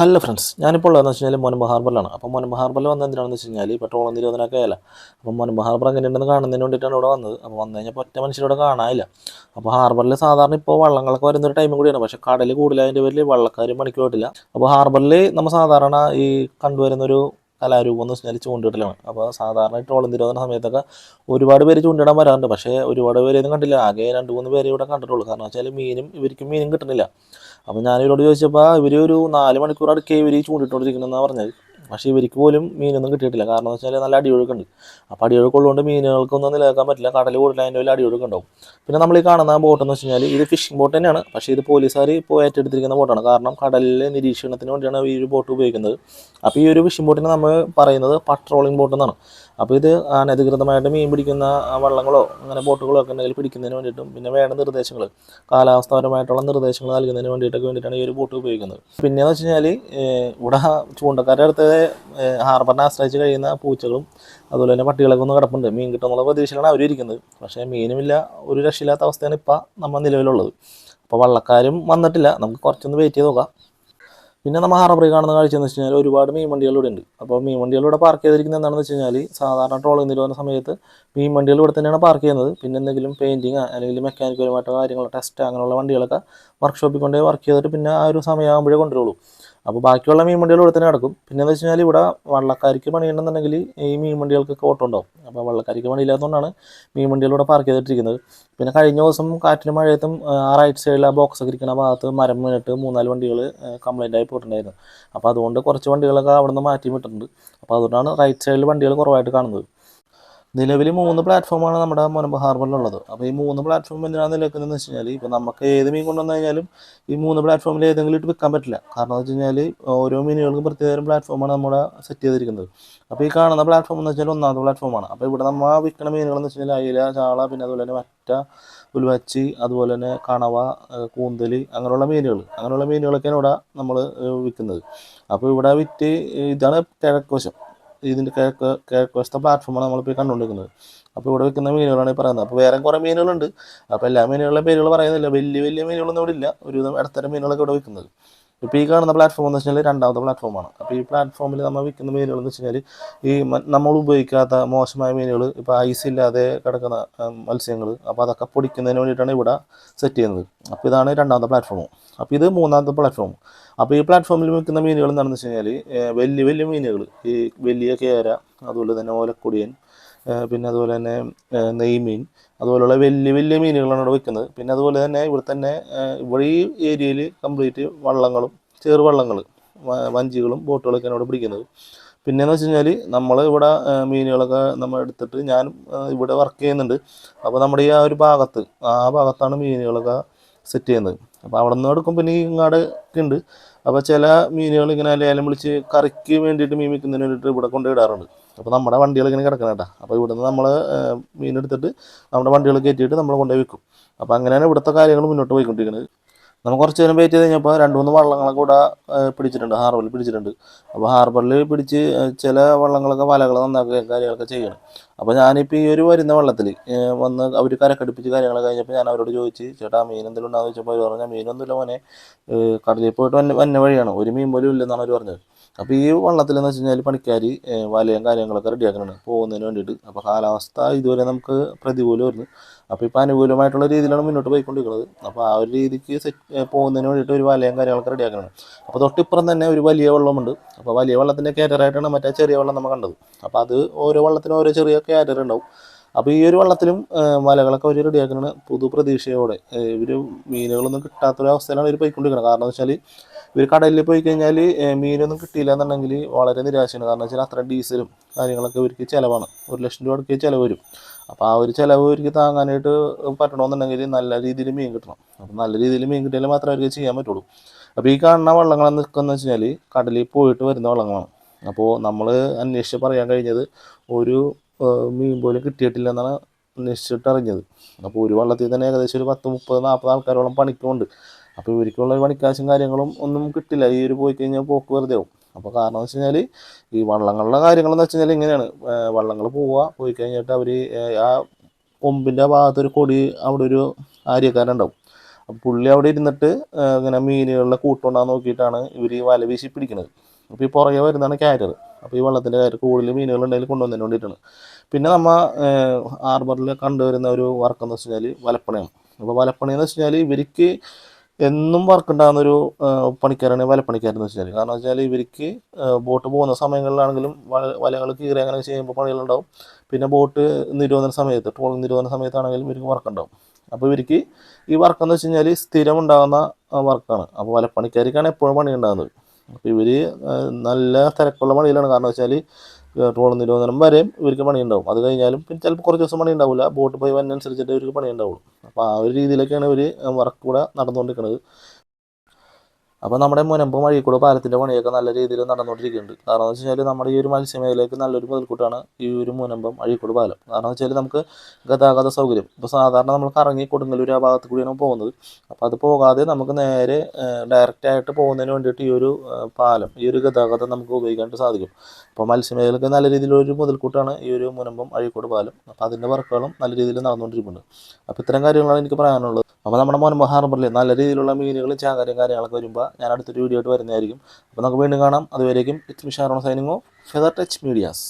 Hello friends, ഞാനിപ്പോൾ ഉള്ളതെന്ന് വെച്ച് കഴിഞ്ഞാൽ മുനമ്പ് ഹാർബറിലാണ്. അപ്പോൾ മുനമ്പ് ഹാർബറിൽ വന്നത് എന്തിനാണെന്ന് വെച്ച് കഴിഞ്ഞാൽ പെട്രോൾ നിരോധനമൊക്കെ ആയല്ല. അപ്പോൾ മുനമ്പ് ഹാർബർ എങ്ങനെയുണ്ടെന്ന് കാണുന്നതിന് വേണ്ടിയിട്ടാണ് ഇവിടെ വന്നത്. അപ്പോൾ വന്നു കഴിഞ്ഞപ്പോൾ ഒറ്റ മനുഷ്യരോട് കാണാനില്ല. അപ്പോൾ ഹാർബറിൽ സാധാരണ ഇപ്പോൾ വള്ളങ്ങളൊക്കെ വരുന്നൊരു ടൈമും കൂടിയാണ്. പക്ഷേ കടൽ കൂടുതലായതിൻ്റെ പേരിൽ വള്ളക്കാർ പണിക്ക് പോയിട്ടില്ല. അപ്പോൾ ഹാർബറിൽ നമ്മൾ സാധാരണ ഈ കണ്ടുവരുന്നൊരു കലാരൂപം എന്ന് വെച്ച് കഴിഞ്ഞാൽ ചൂണ്ടിടലാണ്. അപ്പോൾ സാധാരണ ട്രോൾ നിരോധന സമയത്തൊക്കെ ഒരുപാട് പേര് ചൂണ്ടിടാൻ വരാറുണ്ട്. പക്ഷേ ഒരുപാട് പേരെയൊന്നും കണ്ടില്ല. ആകെ 2-3 പേരെ ഇവിടെ കണ്ടിട്ടുള്ളൂ. കാരണം വെച്ചാൽ ഇവർക്ക് മീനും കിട്ടുന്നില്ല. അപ്പോൾ ഞാനിവരോട് ചോദിച്ചപ്പോൾ ഇവർ ഒരു 4 മണിക്കൂർ അടുക്കെ ഇവർ ചൂണ്ടിട്ടുകൊണ്ടിരിക്കണമെന്നാണ് പറഞ്ഞത്. പക്ഷേ ഇവർക്ക് പോലും മീനൊന്നും കിട്ടിയിട്ടില്ല. കാരണം എന്ന് വെച്ചാൽ നല്ല അടിയൊഴുക്കുണ്ട്. അപ്പോൾ അടിയൊഴുക്കുള്ളതുകൊണ്ട് മീനുകൾക്കൊന്നും നിലനിൽക്കാൻ പറ്റില്ല. കടൽ കൂടുതൽ അതിൻ്റെ വലിയ അടിയൊഴുക്കുണ്ടാവും. പിന്നെ നമ്മൾ ഈ കാണുന്ന ബോട്ടെന്ന് വെച്ച് കഴിഞ്ഞാൽ ഇത് ഫിഷിംഗ് ബോട്ട് തന്നെയാണ്. പക്ഷേ ഇത് പോലീസുകാർ ഇപ്പോൾ ഏറ്റെടുത്തിരിക്കുന്ന ബോട്ടാണ്. കാരണം കടലിലെ നിരീക്ഷണത്തിന് വേണ്ടിയാണ് ഈ ഒരു ബോട്ട് ഉപയോഗിക്കുന്നത്. അപ്പോൾ ഈ ഒരു ഫിഷിംഗ് ബോട്ടിന് നമ്മൾ പറയുന്നത് പട്രോളിംഗ് ബോട്ട് എന്നാണ്. അപ്പോൾ ഇത് അനധികൃതമായിട്ട് മീൻ പിടിക്കുന്ന വള്ളങ്ങളോ അങ്ങനെ ബോട്ടുകളോ ഒക്കെ ഉണ്ടെങ്കിൽ പിടിക്കുന്നതിന് വേണ്ടിയിട്ടും പിന്നെ വേണ്ട നിർദ്ദേശങ്ങൾ കാലാവസ്ഥാപരമായിട്ടുള്ള നിർദ്ദേശങ്ങൾ നൽകുന്നതിന് വേണ്ടിയിട്ടാണ് ഈ ഒരു ബോട്ട് ഉപയോഗിക്കുന്നത്. പിന്നെയെന്ന് വെച്ച് കഴിഞ്ഞാൽ ഇവിടെ ചൂണ്ടക്കാരുടെ അടുത്ത് ഹാർബറിനെ ആശ്രയിച്ച് കഴിയുന്ന പൂച്ചകളും അതുപോലെ തന്നെ പട്ടികളൊക്കെ ഒന്ന് കിടപ്പുണ്ട്. മീൻ കിട്ടുന്നുള്ള പ്രതീക്ഷയിലാണ് അവർ ഇരിക്കുന്നത്. പക്ഷേ മീനുമില്ല, ഒരു രക്ഷയില്ലാത്ത അവസ്ഥയാണ് ഇപ്പോൾ നമ്മൾ നിലവിലുള്ളത്. അപ്പോൾ വള്ളക്കാരും വന്നിട്ടില്ല. നമുക്ക് കുറച്ചൊന്ന് വെയിറ്റ് ചെയ്ത് നോക്കാം. പിന്നെ നമ്മൾ ഹാർബറിൽ കാണുന്ന കാഴ്ച എന്ന് വെച്ച് കഴിഞ്ഞാൽ ഒരുപാട് മീൻ വണ്ടികളിവിടെ ഉണ്ട്. അപ്പോൾ മീൻ വണ്ടികളിവിടെ പാർക്ക് ചെയ്തിരിക്കുന്നത് എന്താണെന്ന് വെച്ച് കഴിഞ്ഞാൽ സാധാരണ ട്രോളിംഗ് നിരോധന സമയത്ത് മീൻ വണ്ടികൾ ഇവിടെ തന്നെയാണ് പാർക്ക് ചെയ്യുന്നത്. പിന്നെ എന്തെങ്കിലും പെയിൻറ്റിങ് അല്ലെങ്കിൽ മെക്കാനിക്കലുമായിട്ടുള്ള കാര്യങ്ങൾ ടെസ്റ്റ് അങ്ങനെയുള്ള വണ്ടികളൊക്കെ വർക്ക്ഷോപ്പിൽ കൊണ്ടുപോയി വർക്ക് ചെയ്തിട്ട് പിന്നെ ആ ഒരു സമയമാകുമ്പോഴേ കൊണ്ടുവരുള്ളൂ. അപ്പോൾ ബാക്കിയുള്ള മീൻ വണ്ടികൾ ഇവിടെ തന്നെ കിടക്കും. പിന്നെയെന്ന് വെച്ച് കഴിഞ്ഞാൽ ഇവിടെ വള്ളക്കാർക്ക് പണിയുണ്ടെന്നുണ്ടെങ്കിൽ ഈ മീൻ വണ്ടികൾക്കൊക്കെ ഓട്ടം ഉണ്ടാവും. അപ്പോൾ വള്ളക്കാർക്ക് പണിയില്ലാത്തതുകൊണ്ടാണ് മീൻ വണ്ടികളിവിടെ പാർക്ക് ചെയ്തിട്ടിരിക്കുന്നത്. പിന്നെ കഴിഞ്ഞ ദിവസം കാറ്റിനും മഴയത്തും ആ റൈറ്റ് സൈഡിൽ ആ ബോക്സ് ഒക്കെ ഇരിക്കുന്ന ഭാഗത്ത് മരം വീണിട്ട് 3-4 വണ്ടികൾ കംപ്ലൈൻ്റ് ആയി പോയിട്ടുണ്ടായിരുന്നു. അപ്പോൾ അതുകൊണ്ട് കുറച്ച് വണ്ടികളൊക്കെ അവിടെ നിന്ന് മാറ്റി വിട്ടിട്ടുണ്ട്. അപ്പോൾ അതുകൊണ്ടാണ് റൈറ്റ് സൈഡിൽ വണ്ടികൾ കുറവായിട്ട് കാണുന്നത്. നിലവിൽ 3 പ്ലാറ്റ്ഫോമാണ് നമ്മുടെ മുനമ്പ് ഹാർബറിലുള്ളത്. അപ്പോൾ ഈ 3 പ്ലാറ്റ്ഫോം എന്തിനാണ് നിലനിൽക്കുന്നതെന്ന് വെച്ച് കഴിഞ്ഞാൽ ഇപ്പോൾ നമുക്ക് ഏത് മീൻ കൊണ്ടുവന്നു കഴിഞ്ഞാലും ഈ 3 പ്ലാറ്റ്ഫോമിൽ ഏതെങ്കിലും ഇട്ട് വിൽക്കാൻ പറ്റില്ല. കാരണം എന്ന് വെച്ച് കഴിഞ്ഞാൽ ഓരോ മീനുകൾക്കും പ്രത്യേകം പ്ലാറ്റ്ഫോമാണ് നമ്മുടെ സെറ്റ് ചെയ്തിരിക്കുന്നത്. അപ്പോൾ ഈ കാണുന്ന പ്ലാറ്റ്ഫോം എന്ന് വെച്ചാൽ 1ാമത്തെ പ്ലാറ്റ്ഫോമാണ്. അപ്പോൾ ഇവിടെ നമ്മൾ വിൽക്കുന്ന മീനുകളെന്ന് വെച്ച് കഴിഞ്ഞാൽ അയില, ചാള, പിന്നെ അതുപോലെ തന്നെ വറ്റ, ഉൽവച്ചി, അതുപോലെ തന്നെ കണവ, കൂന്തൽ അങ്ങനെയുള്ള മീനുകളൊക്കെയാണ് ഇവിടെ നമ്മൾ വിൽക്കുന്നത്. അപ്പോൾ ഇവിടെ വിറ്റ് ഇതാണ് കിഴക്കുവശം. ഇതിൻ്റെ കിഴക്കുവശത്തെ പ്ലാറ്റ്ഫോമാണ് നമ്മളിപ്പോൾ കണ്ടുകൊണ്ടിരിക്കുന്നത്. അപ്പോൾ ഇവിടെ വെക്കുന്ന മീനുകളാണ് ഈ പറയുന്നത്. അപ്പോൾ വേറെ കുറേ മീനുകളുണ്ട്. അപ്പോൾ എല്ലാ മീനുകളുടെ പേരുകൾ പറയുന്നില്ല. വലിയ മീനുകളൊന്നും ഇവിടെ ഇല്ല. ഒരുവിധം ഇടത്തരം മീനുകളൊക്കെ ഇവിടെ വിൽക്കുന്നത്. ഇപ്പോൾ ഈ കാണുന്ന പ്ലാറ്റ്ഫോം എന്ന് വെച്ച് കഴിഞ്ഞാൽ 2ാമത്തെ പ്ലാറ്റ്ഫോമാണ്. അപ്പോൾ ഈ പ്ലാറ്റ്ഫോമിൽ നമ്മൾ വിൽക്കുന്ന മീനുകൾ എന്ന് വെച്ച് കഴിഞ്ഞാൽ ഈ നമ്മൾ ഉപയോഗിക്കാത്ത മോശമായ മീനുകൾ, ഇപ്പോൾ ഐസ് ഇല്ലാതെ കിടക്കുന്ന മത്സ്യങ്ങൾ, അപ്പോൾ അതൊക്കെ പൊടിക്കുന്നതിന് വേണ്ടിയിട്ടാണ് ഇവിടെ സെറ്റ് ചെയ്യുന്നത്. അപ്പോൾ ഇതാണ് 2ാമത്തെ പ്ലാറ്റ്ഫോം. അപ്പോൾ ഇത് 3ാമത്തെ പ്ലാറ്റ്ഫോം. അപ്പോൾ ഈ പ്ലാറ്റ്ഫോമിൽ വിൽക്കുന്ന മീനുകൾ എന്താണെന്ന് വെച്ച് കഴിഞ്ഞാൽ വലിയ മീനുകൾ, ഈ വലിയ കേര, അതുപോലെ തന്നെ ഓലക്കൊടിയൻ, പിന്നെ അതുപോലെ തന്നെ നെയ്മീൻ, അതുപോലെയുള്ള വലിയ മീനുകളാണ് ഇവിടെ വിൽക്കുന്നത്. പിന്നെ അതുപോലെ തന്നെ ഇവിടെ ഈ ഏരിയയിൽ കംപ്ലീറ്റ് വള്ളങ്ങളും ചെറുവള്ളങ്ങൾ, വഞ്ചികളും ബോട്ടുകളൊക്കെയാണ് ഇവിടെ പിടിക്കുന്നത്. പിന്നെയെന്ന് വെച്ച് കഴിഞ്ഞാൽ നമ്മൾ ഇവിടെ മീനുകളൊക്കെ നമ്മൾ എടുത്തിട്ട് ഞാൻ ഇവിടെ വർക്ക് ചെയ്യുന്നുണ്ട്. അപ്പോൾ നമ്മുടെ ഈ ആ ഭാഗത്താണ് മീനുകളൊക്കെ സെറ്റ് ചെയ്യുന്നത്. അപ്പോൾ അവിടെ നിന്ന് എടുക്കും. പിന്നെ ഇങ്ങോട്ടൊക്കെ ഉണ്ട്. അപ്പോൾ ചില മീനുകൾ ഇങ്ങനെ ലേലം വിളിച്ച് കറിക്ക് വേണ്ടിയിട്ട് മീൻ വിൽക്കുന്നതിന് വേണ്ടിയിട്ട് ഇവിടെ കൊണ്ടുപോയിടാറുണ്ട്. അപ്പോൾ നമ്മുടെ വണ്ടികൾ ഇങ്ങനെ കിടക്കണം കേട്ടോ. അപ്പോൾ ഇവിടുന്ന് നമ്മൾ മീനെടുത്തിട്ട് നമ്മുടെ വണ്ടികൾ കയറ്റിയിട്ട് നമ്മൾ കൊണ്ടുപോയി വിൽക്കും. അപ്പോൾ അങ്ങനെയാണ് ഇവിടുത്തെ കാര്യങ്ങൾ മുന്നോട്ട് പോയിക്കൊണ്ടിരിക്കുന്നത്. നമ്മൾ കുറച്ച് നേരം വെയിറ്റ് ചെയ്ത് കഴിഞ്ഞപ്പോൾ 2-3 വള്ളങ്ങളൊക്കെ ഇവിടെ പിടിച്ചിട്ടുണ്ട്, ഹാർബറിൽ പിടിച്ചിട്ടുണ്ട്. അപ്പോൾ ഹാർബറിൽ പിടിച്ച് ചില വള്ളങ്ങളൊക്കെ വലകൾ നന്നാക്കുകയും കാര്യങ്ങളൊക്കെ ചെയ്യണം. അപ്പോൾ ഞാനിപ്പോൾ ഈ ഒരു വരുന്ന വള്ളത്തിൽ വന്ന് അവർ കരക്കടുപ്പിച്ച് കാര്യങ്ങളൊക്കെ കഴിഞ്ഞപ്പോൾ ഞാൻ അവരോട് ചോദിച്ച്, ചേട്ടാ മീൻ എന്തെങ്കിലും ഉണ്ടാകുന്ന ചോദിച്ചപ്പോൾ അവർ പറഞ്ഞാൽ മീനൊന്നുമില്ല മോനെ, കടലിൽ പോയിട്ട് വന്ന വഴിയാണ്, ഒരു മീൻ പോലും ഇല്ലെന്നാണ് അവർ പറഞ്ഞത്. അപ്പോൾ ഈ വള്ളത്തിലെന്ന് വെച്ച് കഴിഞ്ഞാൽ പണിക്കാർ വലയും കാര്യങ്ങളൊക്കെ റെഡിയാക്കുന്നുണ്ട് പോകുന്നതിന് വേണ്ടിയിട്ട്. അപ്പോൾ കാലാവസ്ഥ ഇതുവരെ നമുക്ക് പ്രതികൂലമായിരുന്നു. അപ്പോൾ ഇപ്പോൾ അനുകൂലമായിട്ടുള്ള രീതിയിലാണ് മുന്നോട്ട് പോയിക്കൊണ്ടിരിക്കുന്നത്. അപ്പോൾ ആ ഒരു രീതിക്ക് പോകുന്നതിന് വേണ്ടിയിട്ട് ഒരു വലയും കാര്യങ്ങളൊക്കെ റെഡിയാക്കുന്നുണ്ട്. അപ്പോൾ തൊട്ടിപ്പുറം തന്നെ ഒരു വലിയ വള്ളമുണ്ട്. അപ്പോൾ വലിയ വള്ളത്തിൻ്റെ കാറ്ററായിട്ടാണ് മറ്റേ ചെറിയ വള്ളം നമ്മൾ കണ്ടത്. അപ്പോൾ അത് ഓരോ വള്ളത്തിനും ഓരോ ചെറിയ കാറ്റർ ഉണ്ടാവും. അപ്പോൾ ഈ ഒരു വള്ളത്തിലും വലകളൊക്കെ അവർ റെഡിയാക്കുന്നത് പ്രതീക്ഷയോടെ. ഇവർ മീനുകളൊന്നും കിട്ടാത്തൊരവസ്ഥയിലാണ് ഇവർ പോയിക്കൊണ്ടിരിക്കുന്നത്. കാരണം എന്ന് വെച്ചാൽ ഇവർ കടലിൽ പോയി കഴിഞ്ഞാൽ മീനൊന്നും കിട്ടിയില്ല എന്നുണ്ടെങ്കിൽ വളരെ നിരാശയാണ്. കാരണം വെച്ചാൽ അത്ര ഡീസലും കാര്യങ്ങളൊക്കെ ഇവർക്ക് ചിലവാണ്. 1 ലക്ഷം രൂപ അടുത്ത് ചിലവ് വരും. അപ്പോൾ ആ ഒരു ചിലവ് ഇവർക്ക് താങ്ങാനായിട്ട് പറ്റണമെന്നുണ്ടെങ്കിൽ നല്ല രീതിയിൽ മീൻ കിട്ടണം. അപ്പോൾ നല്ല രീതിയിൽ മീൻ കിട്ടിയാൽ മാത്രമേ അവർക്ക് ചെയ്യാൻ പറ്റുള്ളൂ. അപ്പോൾ ഈ കാണുന്ന വള്ളങ്ങൾ നിൽക്കുന്നത് വെച്ച് കഴിഞ്ഞാൽ കടലിൽ പോയിട്ട് വരുന്ന വള്ളങ്ങളാണ്. അപ്പോൾ നമ്മൾ അന്വേഷിച്ച് പറയാൻ കഴിഞ്ഞത് ഒരു മീൻ പോലും കിട്ടിയിട്ടില്ല എന്നാണ് അന്വേഷിച്ചിട്ട് അറിഞ്ഞത്. അപ്പോൾ ഒരു വള്ളത്തിൽ തന്നെ ഏകദേശം ഒരു 10-30-40 ആൾക്കാരോളം പണിക്കുമുണ്ട്. അപ്പോൾ ഇവർക്കുള്ള പണിക്കാശും കാര്യങ്ങളും ഒന്നും കിട്ടില്ല. ഈ ഒരു പോയി കഴിഞ്ഞാൽ പോക്ക് വെറുതെ ആവും. അപ്പോൾ കാരണം എന്ന് വെച്ച് കഴിഞ്ഞാൽ ഈ വള്ളങ്ങളുടെ കാര്യങ്ങളെന്ന് വെച്ച് കഴിഞ്ഞാൽ ഇങ്ങനെയാണ്. വള്ളങ്ങൾ പോയി കഴിഞ്ഞിട്ട് അവർ ആ കൊമ്പിൻ്റെ ഭാഗത്തൊരു കൊടി അവിടെ ഒരു ആര്യക്കാരുണ്ടാവും. അപ്പോൾ പുള്ളി അവിടെ ഇരുന്നിട്ട് ഇങ്ങനെ മീനുകളുടെ കൂട്ടുണ്ടാകാൻ നോക്കിയിട്ടാണ് ഇവർ ഈ വല വീശി പിടിക്കുന്നത്. അപ്പോൾ ഈ പുറകെ വരുന്നതാണ് കാരിയർ. അപ്പോൾ ഈ വെള്ളത്തിൻ്റെ കാര്യം കൂടുതൽ മീനുകളുണ്ടെങ്കിൽ കൊണ്ടുവന്നതിന് വേണ്ടിയിട്ടാണ്. പിന്നെ നമ്മൾ ഹാർബറിൽ കണ്ടുവരുന്ന ഒരു വർക്ക് എന്ന് വെച്ച് കഴിഞ്ഞാൽ വലപ്പണിയാണ്. അപ്പോൾ വലപ്പണി എന്ന് വെച്ച് കഴിഞ്ഞാൽ ഇവർക്ക് എന്നും വർക്ക് ഉണ്ടാകുന്നൊരു പണിക്കാരാണ് വലപ്പണിക്കാരെന്ന് വെച്ചാൽ. കാരണം വെച്ചാൽ ഇവർക്ക് ബോട്ട് പോകുന്ന സമയങ്ങളിലാണെങ്കിലും വലകൾ കീറി അങ്ങനെ ചെയ്യുമ്പോൾ പണികളുണ്ടാവും. പിന്നെ ബോട്ട് നിരോധന സമയത്ത്, ട്രോളിംഗ് നിരോധന സമയത്താണെങ്കിലും ഇവർക്ക് വർക്ക് ഉണ്ടാവും. അപ്പോൾ ഇവർക്ക് ഈ വർക്ക് എന്ന് വെച്ച് കഴിഞ്ഞാൽ സ്ഥിരം ഉണ്ടാകുന്ന വർക്കാണ്. അപ്പോൾ വലപ്പണിക്കാർക്കാണ് എപ്പോഴും പണി ഉണ്ടാകുന്നത്. അപ്പോൾ ഇവർ നല്ല തിരക്കുള്ള പണിയിലാണ്. കാരണം വെച്ചാൽ ട്രോളിംഗ് നിരോധനം വരെയും ഇവർക്ക് പണി ഉണ്ടാവും. അത് കഴിഞ്ഞാലും പിന്നെ ചിലപ്പോൾ കുറച്ച് ദിവസം പണി ഉണ്ടാവില്ല. ബോട്ട് പോയി വന്നനുസരിച്ചിട്ട് ഇവർക്ക് പണി ഉണ്ടാവുള്ളൂ. അപ്പോൾ ആ ഒരു രീതിയിലൊക്കെയാണ് ഇവർ വർക്ക് കൂടെ നടന്നുകൊണ്ടിരിക്കുന്നത്. അപ്പോൾ നമ്മുടെ മുനമ്പം വഴിക്കൂടെ പാലത്തിൻ്റെ പണിയൊക്കെ നല്ല രീതിയിൽ നടന്നുകൊണ്ടിരിക്കുന്നുണ്ട്. കാരണം എന്ന് വെച്ച് കഴിഞ്ഞാൽ നമ്മുടെ ഈ ഒരു മത്സ്യമേഖലയ്ക്ക് നല്ലൊരു മുതൽക്കൂട്ടാണ് ഈ ഒരു മുനമ്പം അഴീക്കോട് പാലം. കാരണം എന്ന് വെച്ചാൽ നമുക്ക് ഗതാഗത സൗകര്യം ഇപ്പോൾ സാധാരണ നമ്മൾ കറങ്ങി കൊടുങ്ങല്ലൂർ ആ ഭാഗത്ത് കൂടിയാണ് പോകുന്നത്. അപ്പോൾ അത് പോകാതെ നമുക്ക് നേരെ ഡയറക്റ്റായിട്ട് പോകുന്നതിന് വേണ്ടിയിട്ട് ഈ ഒരു പാലം, ഈ ഒരു ഗതാഗതം നമുക്ക് ഉപയോഗിക്കാനായിട്ട് സാധിക്കും. അപ്പോൾ മത്സ്യമേഖലയ്ക്ക് നല്ല രീതിയിലൊരു മുതൽക്കൂട്ടാണ് ഈ ഒരു മുനമ്പം അഴീക്കോട് പാലം. അപ്പോൾ അതിൻ്റെ വർക്കുകളും നല്ല രീതിയിൽ നടന്നുകൊണ്ടിരിക്കുന്നുണ്ട്. അപ്പോൾ ഇത്തരം കാര്യങ്ങളാണ് എനിക്ക് പറയാനുള്ളത്. അപ്പോൾ നമ്മുടെ മുനമ്പം ഹാർബറിൽ നല്ല രീതിയിലുള്ള മീനുകളും ചാകരയും കാര്യങ്ങളൊക്കെ വരുമ്പോൾ ഞാൻ അടുത്തൊരു വീഡിയോ ആയിട്ട് വരുന്നതായിരിക്കും. അപ്പോൾ നമുക്ക് വീണ്ടും കാണാം. അതുവരേക്കും it's me Sharon signing off feather touch medias.